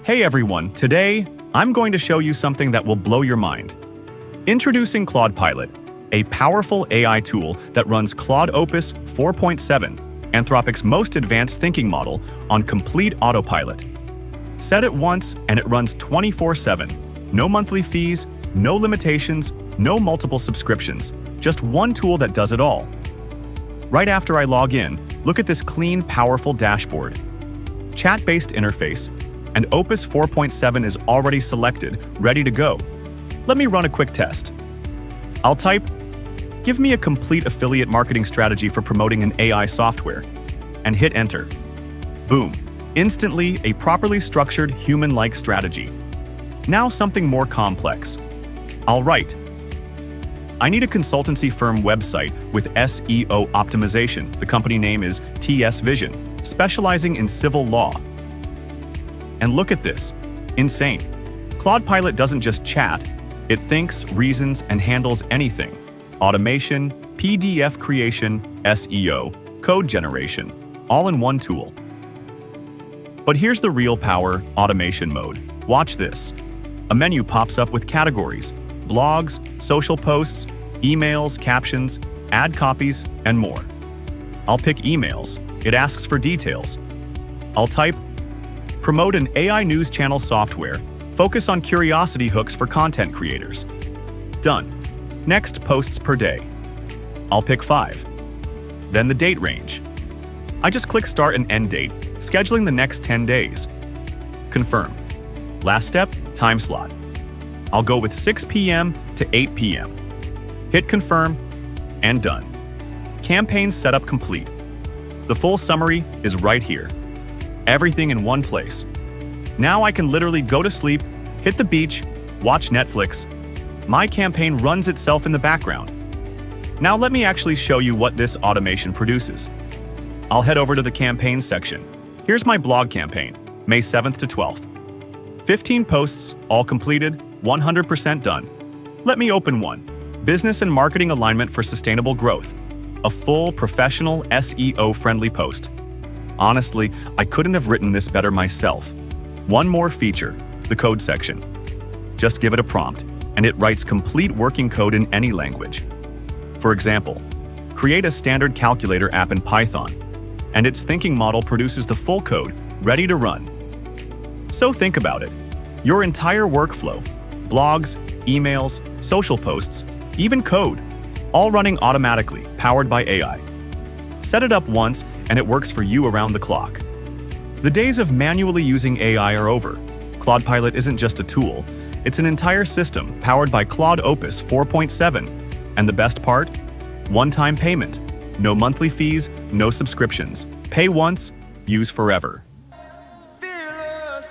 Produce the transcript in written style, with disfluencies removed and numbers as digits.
Hey everyone, today I'm going to show you something that will blow your mind. Introducing ClaudPilot, a powerful AI tool that runs Claude Opus 4.7, Anthropic's most advanced thinking model, on complete autopilot. Set it once and it runs 24/7. No monthly fees, no limitations, no multiple subscriptions. Just one tool that does it all. Right after I log in, look at this clean, powerful dashboard. Chat-based interface, and Opus 4.7 is already selected, ready to go. Let me run a quick test. I'll type, "Give me a complete affiliate marketing strategy for promoting an AI software," and hit enter. Boom. Instantly, a properly structured, human-like strategy. Now something more complex. I'll write, "I need a consultancy firm website with SEO optimization." The company name is TS Vision, specializing in civil law. And look at this. Insane. ClaudPilot doesn't just chat, it thinks, reasons, and handles anything. Automation, PDF creation, SEO, code generation, all in one tool. But here's the real power, automation mode. Watch this. A menu pops up with categories, blogs, social posts, emails, captions, ad copies, and more. I'll pick emails. It asks for details. I'll type, "Promote an AI news channel software. Focus on curiosity hooks for content creators." Done. Next, posts per day. I'll pick 5. Then the date range. I just click start and end date, scheduling the next 10 days. Confirm. Last step, time slot. I'll go with 6 p.m. to 8 p.m. Hit confirm, and done. Campaign setup complete. The full summary is right here. Everything in one place. Now I can literally go to sleep, hit the beach, watch Netflix. My campaign runs itself in the background. Now let me actually show you what this automation produces. I'll head over to the campaign section. Here's my blog campaign, May 7th to 12th. 15 posts, all completed, 100% done. Let me open one. Business and marketing alignment for sustainable growth. A full, professional, SEO-friendly post. Honestly, I couldn't have written this better myself. One more feature, the code section. Just give it a prompt, and it writes complete working code in any language. For example, create a standard calculator app in Python, and its thinking model produces the full code, ready to run. So think about it. Your entire workflow, blogs, emails, social posts, even code, all running automatically, powered by AI. Set it up once, and it works for you around the clock. The days of manually using AI are over. ClaudPilot isn't just a tool, it's an entire system powered by Claude Opus 4.7. And the best part? One-time payment. No monthly fees, no subscriptions. Pay once, use forever. Fearless.